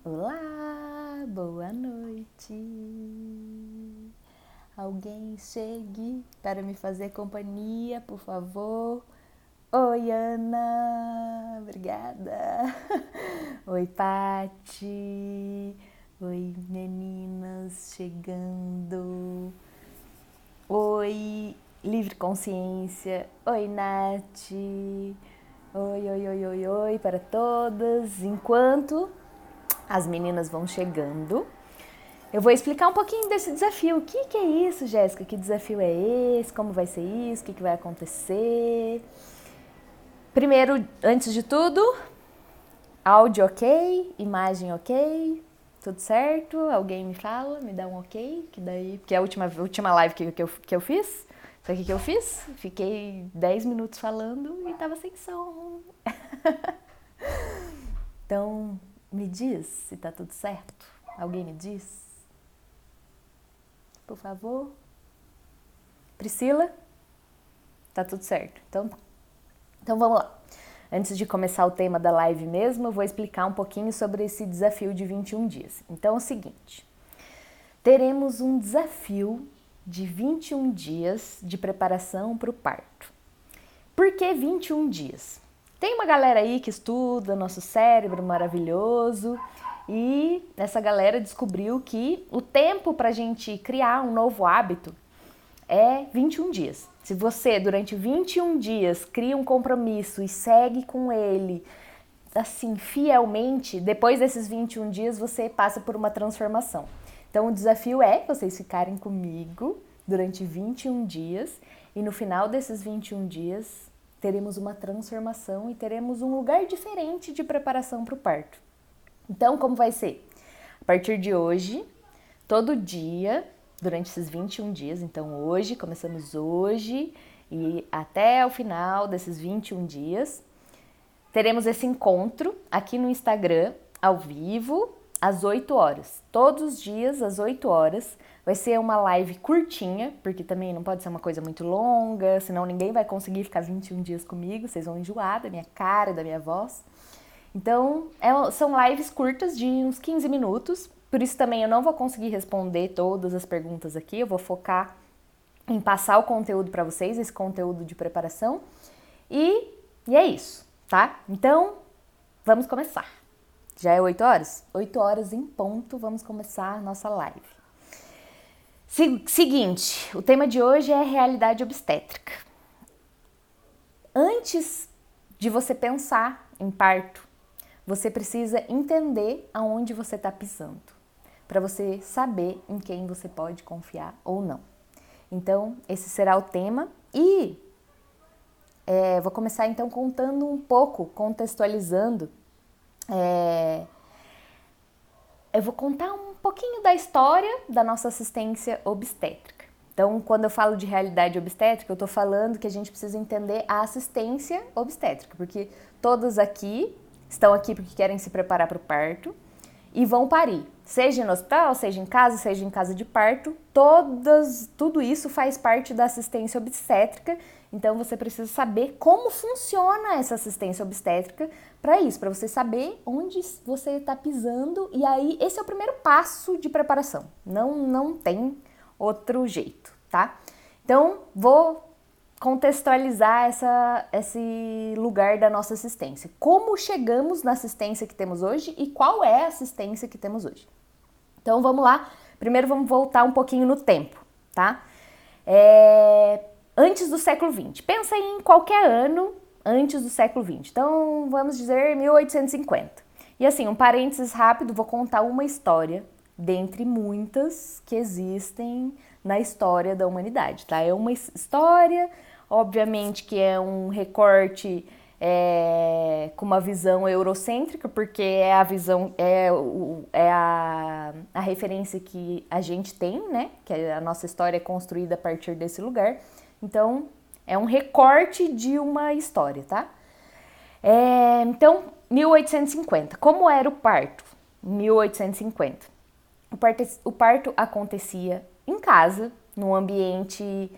Olá, boa noite. Alguém chegue para me fazer companhia, por favor. Oi, Ana. Obrigada. Oi, Pati. Oi, meninas chegando. Oi, Livre Consciência. Oi, Nath. Oi para todas. Enquanto as meninas vão chegando, eu vou explicar um pouquinho desse desafio. O que é isso, Jéssica? Que desafio é esse? Como vai ser isso? O que vai acontecer? Primeiro, antes de tudo, áudio ok, imagem ok, tudo certo? Alguém me fala, me dá um ok, que daí, porque a última live que eu fiz, sabe o que eu fiz? Fiquei 10 minutos falando e tava sem som. Então, me diz se tá tudo certo. Alguém me diz? Por favor. Priscila? Tá tudo certo. Então tá. Então vamos lá. Antes de começar o tema da live mesmo, eu vou explicar um pouquinho sobre esse desafio de 21 dias. Então é o seguinte, teremos um desafio de 21 dias de preparação para o parto. Por que 21 dias? Tem uma galera aí que estuda nosso cérebro maravilhoso e essa galera descobriu que o tempo para a gente criar um novo hábito é 21 dias. Se você, durante 21 dias, cria um compromisso e segue com ele, assim, fielmente, depois desses 21 dias você passa por uma transformação. Então, o desafio é vocês ficarem comigo durante 21 dias e no final desses 21 dias teremos uma transformação e teremos um lugar diferente de preparação para o parto. Então, como vai ser? A partir de hoje, todo dia, durante esses 21 dias, então hoje, começamos hoje e até o final desses 21 dias, teremos esse encontro aqui no Instagram, ao vivo, às 8 horas. Todos os dias, às 8 horas, vai ser uma live curtinha, porque também não pode ser uma coisa muito longa, senão ninguém vai conseguir ficar 21 dias comigo, vocês vão enjoar da minha cara, da minha voz. Então, são lives curtas de uns 15 minutos, por isso também eu não vou conseguir responder todas as perguntas aqui, eu vou focar em passar o conteúdo para vocês, esse conteúdo de preparação, e é isso, tá? Então, vamos começar. Já é 8 horas? 8 horas em ponto, vamos começar a nossa live. Seguinte, o tema de hoje é realidade obstétrica. Antes de você pensar em parto, você precisa entender aonde você está pisando, para você saber em quem você pode confiar ou não. Então, esse será o tema e vou começar então contando um pouco, contextualizando. Eu vou contar um pouquinho da história da nossa assistência obstétrica. Então, quando eu falo de realidade obstétrica, eu estou falando que a gente precisa entender a assistência obstétrica, porque todas aqui estão aqui porque querem se preparar para o parto e vão parir. Seja no hospital, seja em casa de parto, tudo isso faz parte da assistência obstétrica. Então você precisa saber como funciona essa assistência obstétrica para isso, para você saber onde você está pisando. E aí esse é o primeiro passo de preparação. Não tem outro jeito, tá? Então vou contextualizar esse lugar da nossa assistência. Como chegamos na assistência que temos hoje e qual é a assistência que temos hoje. Então vamos lá, primeiro vamos voltar um pouquinho no tempo, tá? Antes do século XX, pensa em qualquer ano antes do século XX, então vamos dizer 1850. E assim, um parênteses rápido, vou contar uma história dentre muitas que existem na história da humanidade, tá? É uma história, obviamente que é um recorte com uma visão eurocêntrica, porque é a visão, a referência que a gente tem, né? Que a nossa história é construída a partir desse lugar. Então, é um recorte de uma história, tá? Então, 1850. Como era o parto? 1850. O parto acontecia em casa, num ambiente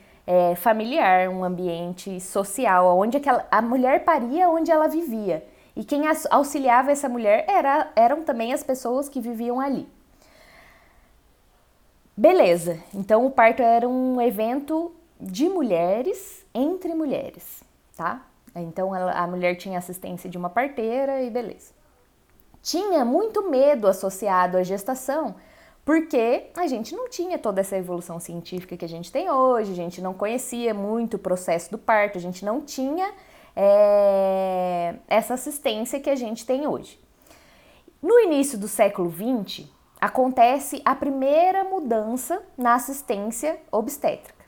familiar, um ambiente social, onde a mulher paria onde ela vivia. e quem auxiliava essa mulher eram também as pessoas que viviam ali. Beleza, então o parto era um evento de mulheres entre mulheres, tá? Então a mulher tinha assistência de uma parteira e beleza. Tinha muito medo associado à gestação, porque a gente não tinha toda essa evolução científica que a gente tem hoje, a gente não conhecia muito o processo do parto, a gente não tinha essa assistência que a gente tem hoje. No início do século XX, acontece a primeira mudança na assistência obstétrica,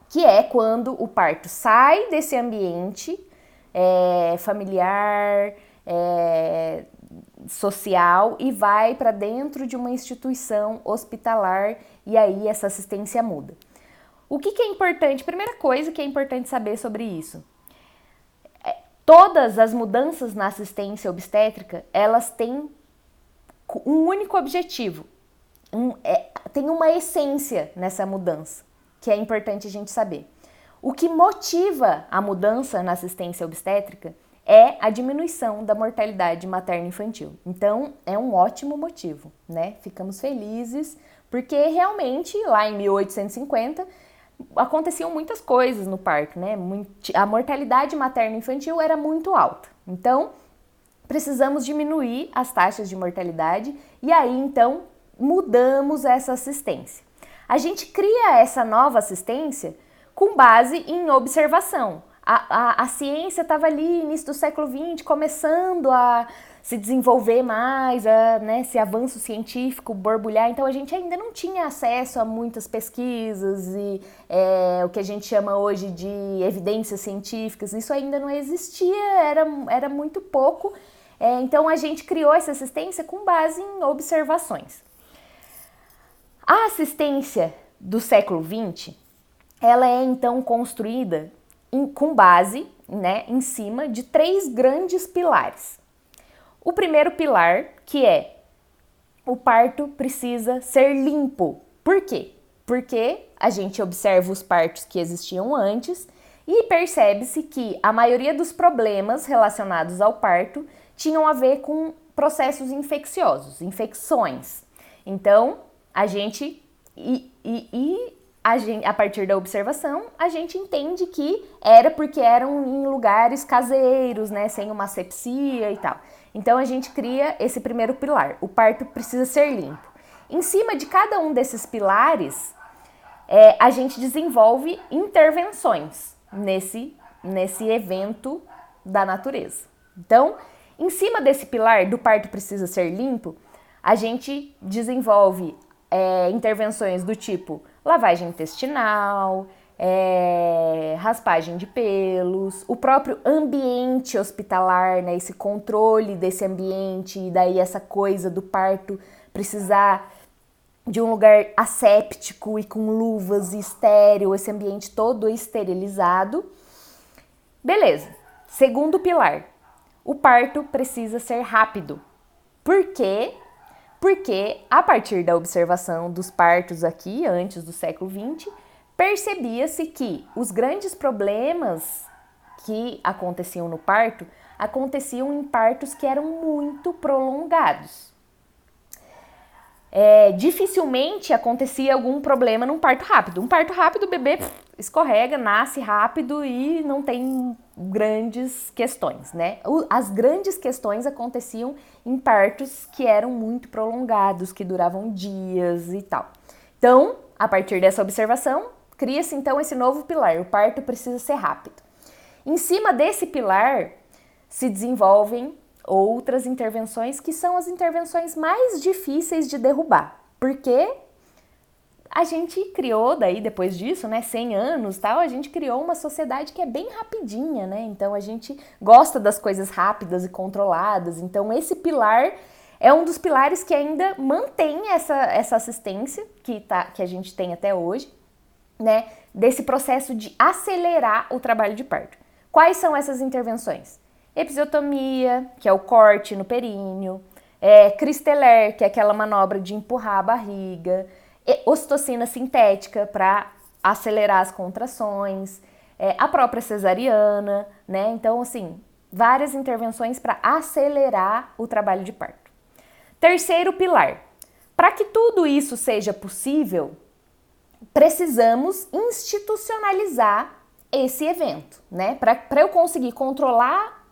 que é quando o parto sai desse ambiente familiar, social e vai para dentro de uma instituição hospitalar e aí essa assistência muda. O que é importante? Primeira coisa que é importante saber sobre isso. Todas as mudanças na assistência obstétrica, elas têm um único objetivo, tem uma essência nessa mudança, que é importante a gente saber. O que motiva a mudança na assistência obstétrica é a diminuição da mortalidade materno-infantil. Então, é um ótimo motivo, né? Ficamos felizes, porque realmente, lá em 1850, aconteciam muitas coisas no parto, né? A mortalidade materno-infantil era muito alta. Então, precisamos diminuir as taxas de mortalidade e aí, então, mudamos essa assistência. A gente cria essa nova assistência com base em observação. A ciência estava ali, início do século XX, começando a se desenvolver mais, esse avanço científico borbulhar, então a gente ainda não tinha acesso a muitas pesquisas e o que a gente chama hoje de evidências científicas, isso ainda não existia, era muito pouco, então a gente criou essa assistência com base em observações. A assistência do século XX, ela é então construída com base, em cima de 3 grandes pilares. O primeiro pilar, que é o parto precisa ser limpo. Por quê? Porque a gente observa os partos que existiam antes e percebe-se que a maioria dos problemas relacionados ao parto tinham a ver com processos infecciosos, infecções. Então, a partir da observação, a gente entende que era porque eram em lugares caseiros, sem uma asepsia e tal. Então, a gente cria esse primeiro pilar, o parto precisa ser limpo. Em cima de cada um desses pilares, a gente desenvolve intervenções nesse evento da natureza. Então, em cima desse pilar do parto precisa ser limpo, a gente desenvolve intervenções do tipo lavagem intestinal, raspagem de pelos, o próprio ambiente hospitalar, esse controle desse ambiente, e daí essa coisa do parto precisar de um lugar asséptico e com luvas e estéril, esse ambiente todo esterilizado. Beleza. Segundo pilar, o parto precisa ser rápido. Por quê? Porque a partir da observação dos partos aqui, antes do século XX, percebia-se que os grandes problemas que aconteciam no parto, aconteciam em partos que eram muito prolongados. Dificilmente acontecia algum problema num parto rápido. Um parto rápido, o bebê escorrega, nasce rápido e não tem grandes questões, As grandes questões aconteciam em partos que eram muito prolongados, que duravam dias e tal. Então, a partir dessa observação, cria-se então esse novo pilar, o parto precisa ser rápido. Em cima desse pilar, se desenvolvem outras intervenções que são as intervenções mais difíceis de derrubar, porque a gente criou, daí depois disso, 100 anos, tal, a gente criou uma sociedade que é bem rapidinha, Então a gente gosta das coisas rápidas e controladas, então esse pilar é um dos pilares que ainda mantém essa assistência que a gente tem até hoje, desse processo de acelerar o trabalho de parto. Quais são essas intervenções? Episiotomia, que é o corte no períneo, Cristeler, que é aquela manobra de empurrar a barriga, ocitocina sintética para acelerar as contrações, a própria cesariana, Então, assim, várias intervenções para acelerar o trabalho de parto. Terceiro pilar, para que tudo isso seja possível, precisamos institucionalizar esse evento, né? Para eu conseguir controlar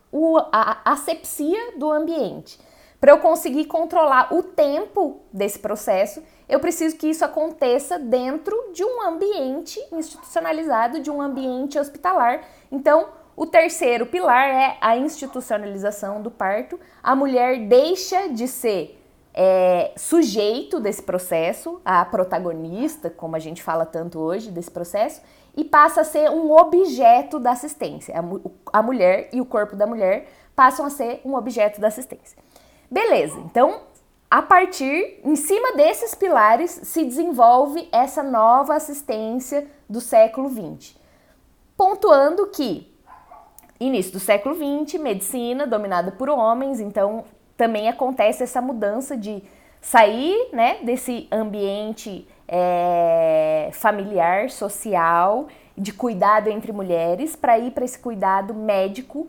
a asepsia do ambiente, para eu conseguir controlar o tempo desse processo, eu preciso que isso aconteça dentro de um ambiente institucionalizado, de um ambiente hospitalar. Então, o terceiro pilar é a institucionalização do parto. A mulher deixa de ser sujeito desse processo, a protagonista, como a gente fala tanto hoje desse processo, e passa a ser um objeto da assistência. A mulher e o corpo da mulher passam a ser um objeto da assistência. Beleza, então, em cima desses pilares, se desenvolve essa nova assistência do século XX. Pontuando que, início do século XX, medicina dominada por homens, então também acontece essa mudança de sair, né, desse ambiente familiar, social, de cuidado entre mulheres, para ir para esse cuidado médico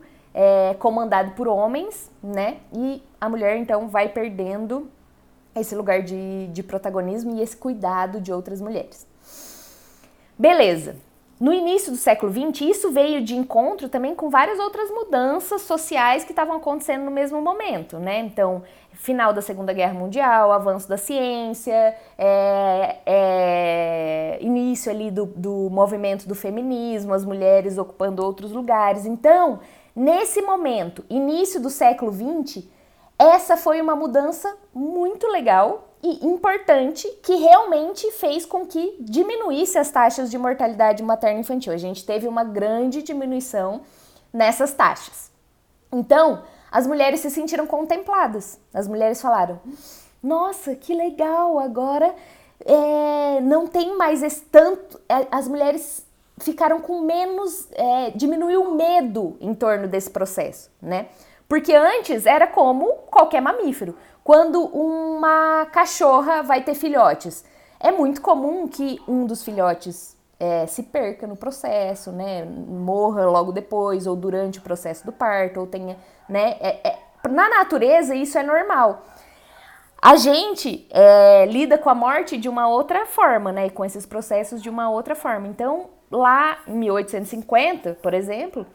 comandado por homens, né, e a mulher então vai perdendo esse lugar de protagonismo e esse cuidado de outras mulheres. Beleza. No início do século XX, isso veio de encontro também com várias outras mudanças sociais que estavam acontecendo no mesmo momento, né? Então, final da Segunda Guerra Mundial, avanço da ciência, início ali do movimento do feminismo, as mulheres ocupando outros lugares. Então, nesse momento, início do século XX, essa foi uma mudança muito legal e importante que realmente fez com que diminuísse as taxas de mortalidade materno-infantil. A gente teve uma grande diminuição nessas taxas. Então, as mulheres se sentiram contempladas. As mulheres falaram, nossa, que legal, agora não tem mais esse tanto... As mulheres ficaram com menos... diminuiu o medo em torno desse processo, né? Porque antes era como qualquer mamífero. Quando uma cachorra vai ter filhotes, é muito comum que um dos filhotes se perca no processo, né? Morra logo depois, ou durante o processo do parto, ou tenha, né? Na natureza isso é normal. A gente lida com a morte de uma outra forma, né? Com esses processos de uma outra forma. Então, lá em 1850, por exemplo,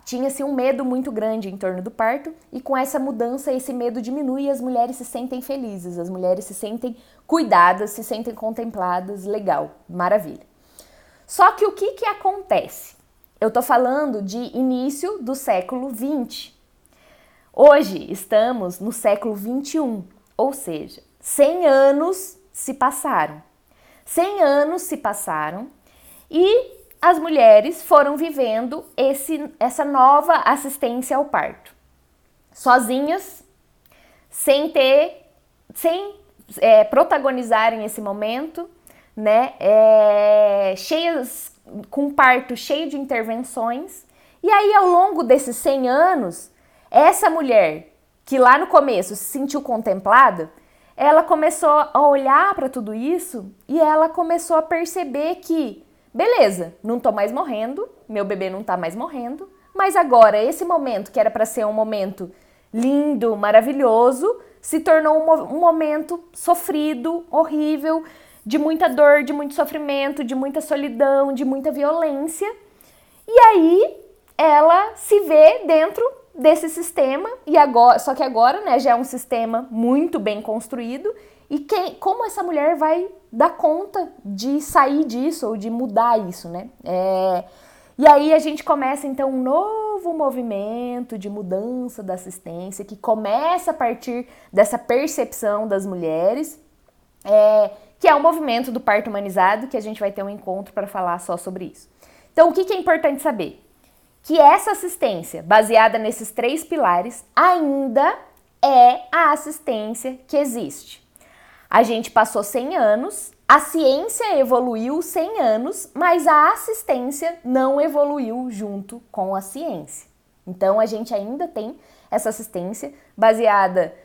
tinha-se um medo muito grande em torno do parto e com essa mudança esse medo diminui e as mulheres se sentem felizes, as mulheres se sentem cuidadas, se sentem contempladas, legal, maravilha. Só que o que acontece? Eu tô falando de início do século XX. Hoje estamos no século XXI, ou seja, 100 anos se passaram. 100 anos se passaram e as mulheres foram vivendo essa nova assistência ao parto. Sozinhas, sem protagonizarem esse momento, né? Com um parto cheio de intervenções. E aí, ao longo desses 100 anos, essa mulher, que lá no começo se sentiu contemplada, ela começou a olhar para tudo isso e ela começou a perceber que beleza, não tô mais morrendo, meu bebê não tá mais morrendo, mas agora esse momento que era para ser um momento lindo, maravilhoso, se tornou um momento sofrido, horrível, de muita dor, de muito sofrimento, de muita solidão, de muita violência. E aí ela se vê dentro desse sistema, e agora, só que agora, né, já é um sistema muito bem construído. E como essa mulher vai dar conta de sair disso ou de mudar isso, né? E aí a gente começa, então, um novo movimento de mudança da assistência que começa a partir dessa percepção das mulheres, que é o movimento do parto humanizado, que a gente vai ter um encontro para falar só sobre isso. Então, o que é importante saber? Que essa assistência, baseada nesses 3 pilares, ainda é a assistência que existe. A gente passou 100 anos, a ciência evoluiu 100 anos, mas a assistência não evoluiu junto com a ciência. Então, a gente ainda tem essa assistência baseada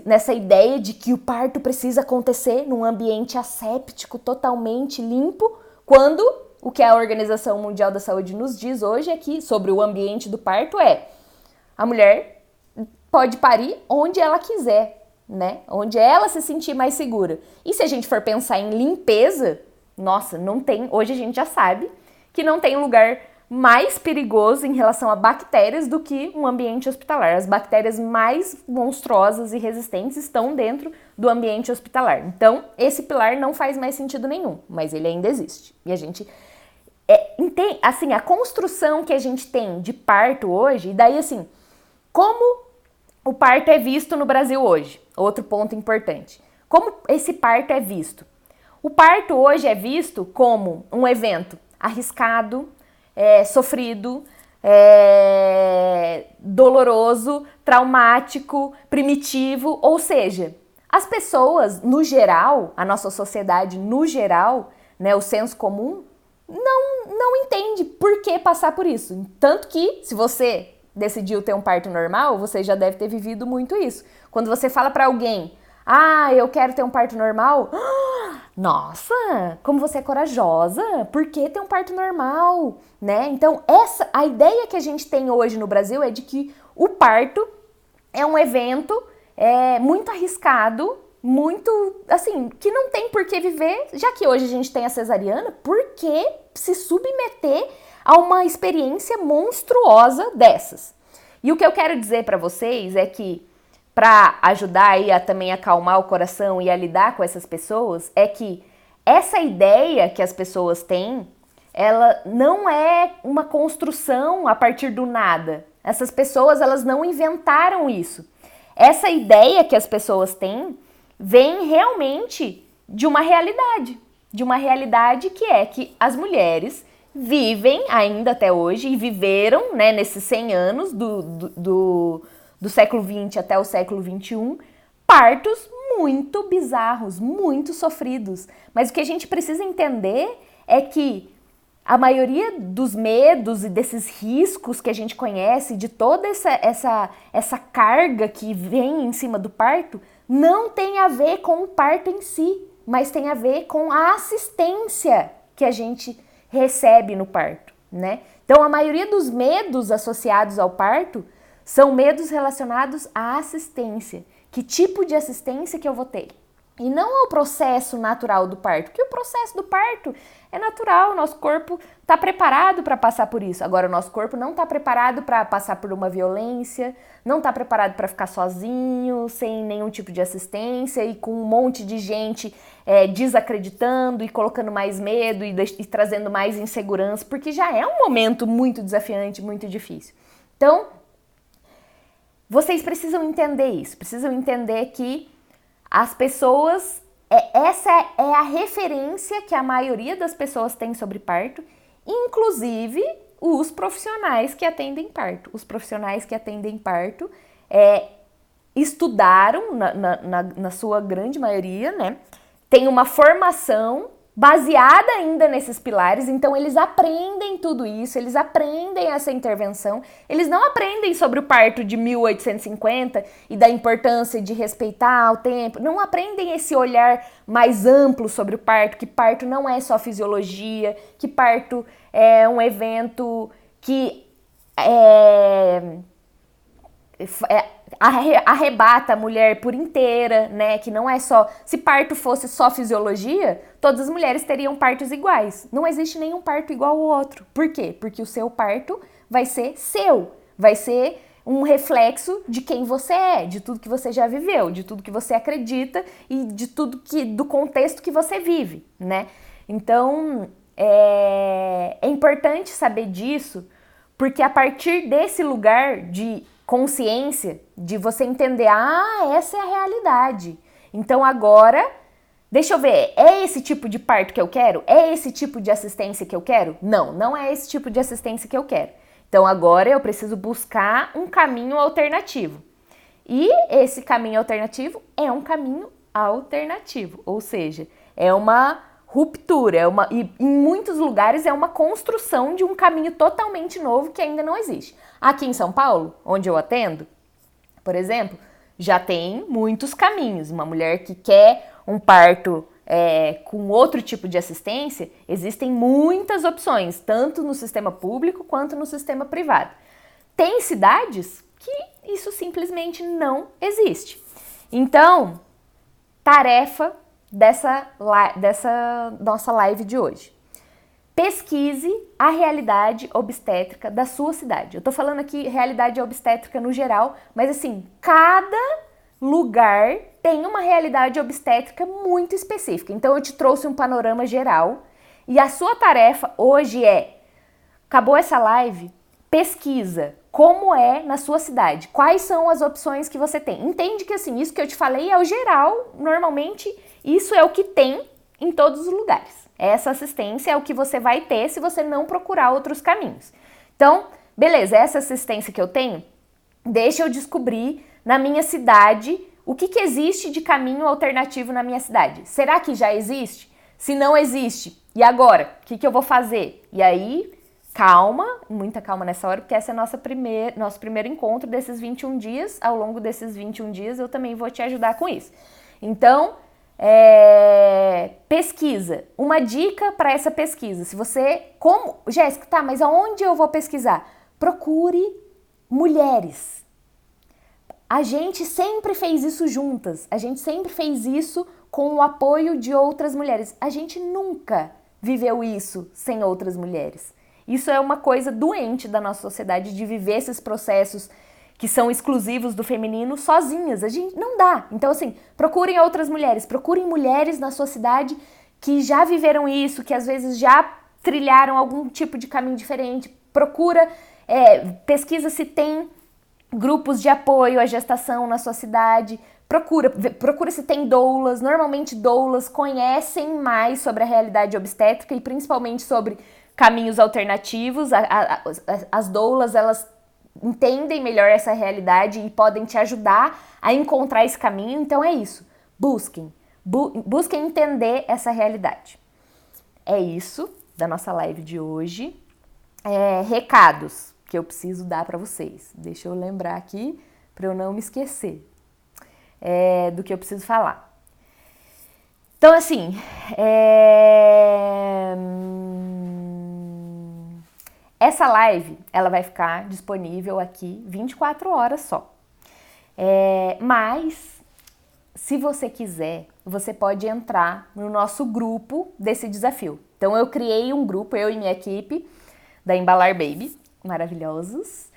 nessa ideia de que o parto precisa acontecer num ambiente asséptico, totalmente limpo, quando o que a Organização Mundial da Saúde nos diz hoje é que, sobre o ambiente do parto, a mulher pode parir onde ela quiser, né? Onde ela se sentir mais segura. E se a gente for pensar em limpeza, nossa, não tem, hoje a gente já sabe que não tem lugar mais perigoso em relação a bactérias do que um ambiente hospitalar. As bactérias mais monstruosas e resistentes estão dentro do ambiente hospitalar. Então, esse pilar não faz mais sentido nenhum, mas ele ainda existe. E a gente assim, a construção que a gente tem de parto hoje, e daí assim, como o parto é visto no Brasil hoje? Outro ponto importante. Como esse parto é visto? O parto hoje é visto como um evento arriscado, sofrido, doloroso, traumático, primitivo, ou seja, as pessoas, no geral, a nossa sociedade no geral, né, o senso comum, não entende por que passar por isso. Tanto que, se você decidiu ter um parto normal, você já deve ter vivido muito isso. Quando você fala pra alguém, eu quero ter um parto normal, nossa, como você é corajosa, por que ter um parto normal, né? Então, a ideia que a gente tem hoje no Brasil é de que o parto é um evento muito arriscado, muito, assim, que não tem por que viver, já que hoje a gente tem a cesariana, por que se submeter a uma experiência monstruosa dessas? E o que eu quero dizer para vocês é que, para ajudar aí a também acalmar o coração e a lidar com essas pessoas, é que essa ideia que as pessoas têm, ela não é uma construção a partir do nada. Essas pessoas, elas não inventaram isso. Essa ideia que as pessoas têm vem realmente de uma realidade que é que as mulheres vivem ainda até hoje e viveram, né, nesses 100 anos do século XX até o século XXI, partos muito bizarros, muito sofridos. Mas o que a gente precisa entender é que a maioria dos medos e desses riscos que a gente conhece, de toda essa carga que vem em cima do parto, não tem a ver com o parto em si, mas tem a ver com a assistência que a gente recebe no parto, né? Então, a maioria dos medos associados ao parto são medos relacionados à assistência. Que tipo de assistência que eu vou ter? E não ao processo natural do parto, porque o processo do parto é natural, o nosso corpo está preparado para passar por isso. Agora, o nosso corpo não está preparado para passar por uma violência, não está preparado para ficar sozinho, sem nenhum tipo de assistência e com um monte de gente desacreditando e colocando mais medo e trazendo mais insegurança, porque já é um momento muito desafiante, muito difícil. Então, vocês precisam entender isso, precisam entender que as pessoas, essa é a referência que a maioria das pessoas tem sobre parto, inclusive os profissionais que atendem parto. Os profissionais que atendem parto estudaram, na sua grande maioria, né? Tem uma formação baseada ainda nesses pilares, então eles aprendem tudo isso, eles aprendem essa intervenção, eles não aprendem sobre o parto de 1850 e da importância de respeitar o tempo, não aprendem esse olhar mais amplo sobre o parto, que parto não é só fisiologia, que parto é um evento que arrebata a mulher por inteira, né? Que não é só... Se parto fosse só fisiologia, todas as mulheres teriam partos iguais. Não existe nenhum parto igual ao outro. Por quê? Porque o seu parto vai ser seu. Vai ser um reflexo de quem você é, de tudo que você já viveu, de tudo que você acredita e de tudo do contexto que você vive, né? Então, é importante saber disso, porque a partir desse lugar de consciência, de você entender, essa é a realidade. Então agora, deixa eu ver, é esse tipo de parto que eu quero? É esse tipo de assistência que eu quero? Não, não é esse tipo de assistência que eu quero. Então agora eu preciso buscar um caminho alternativo. E esse caminho alternativo é um caminho alternativo, ou seja, é uma ruptura, e em muitos lugares é uma construção de um caminho totalmente novo que ainda não existe. Aqui em São Paulo, onde eu atendo, por exemplo, já tem muitos caminhos. Uma mulher que quer um parto com outro tipo de assistência, existem muitas opções, tanto no sistema público quanto no sistema privado. Tem cidades que isso simplesmente não existe. Então, tarefa dessa nossa live de hoje. Pesquise a realidade obstétrica da sua cidade. Eu tô falando aqui realidade obstétrica no geral, mas assim, cada lugar tem uma realidade obstétrica muito específica. Então eu te trouxe um panorama geral e a sua tarefa hoje acabou essa live, pesquisa como é na sua cidade, quais são as opções que você tem. Entende que assim, isso que eu te falei é o geral, normalmente isso é o que tem em todos os lugares. Essa assistência é o que você vai ter se você não procurar outros caminhos. Então, beleza, essa assistência que eu tenho, deixa eu descobrir na minha cidade o que existe de caminho alternativo na minha cidade. Será que já existe? Se não existe, e agora? O que eu vou fazer? E aí, calma, muita calma nessa hora, porque esse é nosso primeiro encontro desses 21 dias. Ao longo desses 21 dias eu também vou te ajudar com isso. Então, pesquisa. Uma dica para essa pesquisa. Se você, Jéssica, tá, mas aonde eu vou pesquisar? Procure mulheres. A gente sempre fez isso juntas. A gente sempre fez isso com o apoio de outras mulheres. A gente nunca viveu isso sem outras mulheres. Isso é uma coisa doente da nossa sociedade, de viver esses processos que são exclusivos do feminino sozinhas. A gente não dá. Então, assim, procurem outras mulheres. Procurem mulheres na sua cidade que já viveram isso, que às vezes já trilharam algum tipo de caminho diferente. Procura, pesquisa se tem grupos de apoio à gestação na sua cidade. Procura se tem doulas. Normalmente doulas conhecem mais sobre a realidade obstétrica e principalmente sobre caminhos alternativos. As doulas, elas entendem melhor essa realidade e podem te ajudar a encontrar esse caminho. Então é isso. Busquem entender essa realidade. É isso da nossa live de hoje. Recados que eu preciso dar para vocês. Deixa eu lembrar aqui para eu não me esquecer do que eu preciso falar. Então, assim, essa live, ela vai ficar disponível aqui 24 horas só. Mas, se você quiser, você pode entrar no nosso grupo desse desafio. Então, eu criei um grupo, eu e minha equipe, da Embalar Baby, maravilhosos.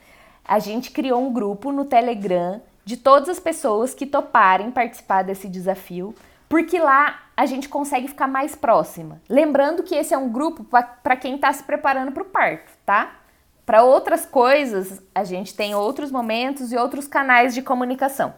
A gente criou um grupo no Telegram de todas as pessoas que toparem participar desse desafio, porque lá a gente consegue ficar mais próxima. Lembrando que esse é um grupo para quem está se preparando para o parto, tá? Para outras coisas, a gente tem outros momentos e outros canais de comunicação.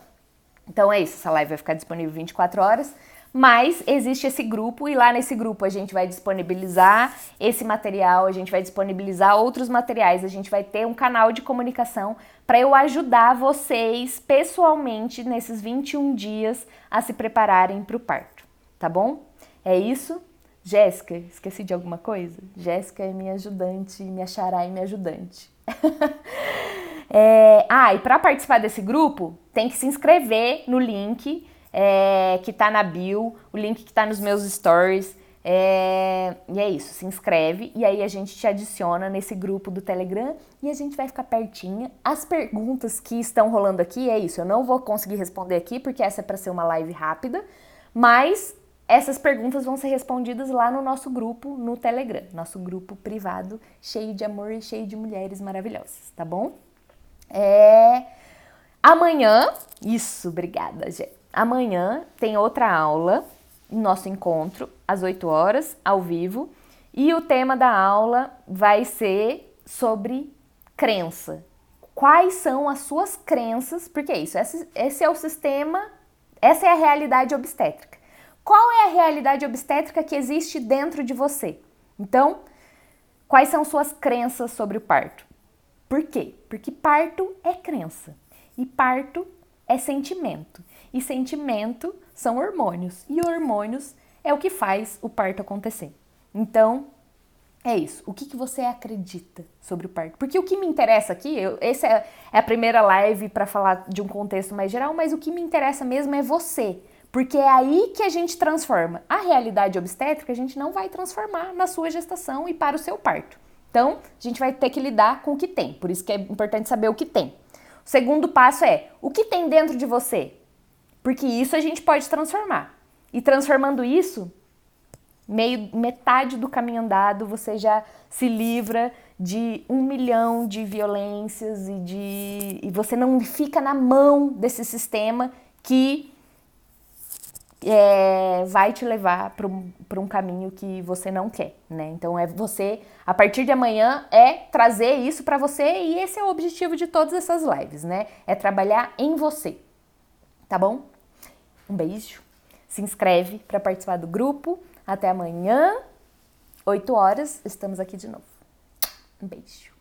Então é isso, essa live vai ficar disponível 24 horas, mas existe esse grupo e lá nesse grupo a gente vai disponibilizar esse material, a gente vai disponibilizar outros materiais, a gente vai ter um canal de comunicação para eu ajudar vocês pessoalmente nesses 21 dias a se prepararem para o parto, tá bom? É isso. Jéssica, esqueci de alguma coisa? Jéssica é minha ajudante, minha xará e minha ajudante. E para participar desse grupo, tem que se inscrever no link que tá na bio, o link que tá nos meus stories. E é isso, se inscreve e aí a gente te adiciona nesse grupo do Telegram e a gente vai ficar pertinho. As perguntas que estão rolando aqui é isso, eu não vou conseguir responder aqui porque essa é para ser uma live rápida, mas essas perguntas vão ser respondidas lá no nosso grupo no Telegram, nosso grupo privado, cheio de amor e cheio de mulheres maravilhosas, tá bom? Amanhã, isso, obrigada, Gê. Amanhã tem outra aula, nosso encontro, às 8 horas, ao vivo, e o tema da aula vai ser sobre crença. Quais são as suas crenças? Porque é isso, esse é o sistema, essa é a realidade obstétrica. Qual é a realidade obstétrica que existe dentro de você? Então, quais são suas crenças sobre o parto? Por quê? Porque parto é crença e parto é sentimento. E sentimento são hormônios e hormônios é o que faz o parto acontecer. Então, é isso. O que você acredita sobre o parto? Porque o que me interessa aqui, essa é a primeira live para falar de um contexto mais geral, mas o que me interessa mesmo é você. Porque é aí que a gente transforma. A realidade obstétrica a gente não vai transformar na sua gestação e para o seu parto. Então, a gente vai ter que lidar com o que tem. Por isso que é importante saber o que tem. O segundo passo é, o que tem dentro de você? Porque isso a gente pode transformar. E transformando isso, metade do caminho andado, você já se livra de 1 milhão de violências e você não fica na mão desse sistema que vai te levar para um caminho que você não quer, né? Então é você, a partir de amanhã, trazer isso para você e esse é o objetivo de todas essas lives, né? É trabalhar em você, tá bom? Um beijo, se inscreve para participar do grupo, até amanhã, 8 horas, estamos aqui de novo. Um beijo.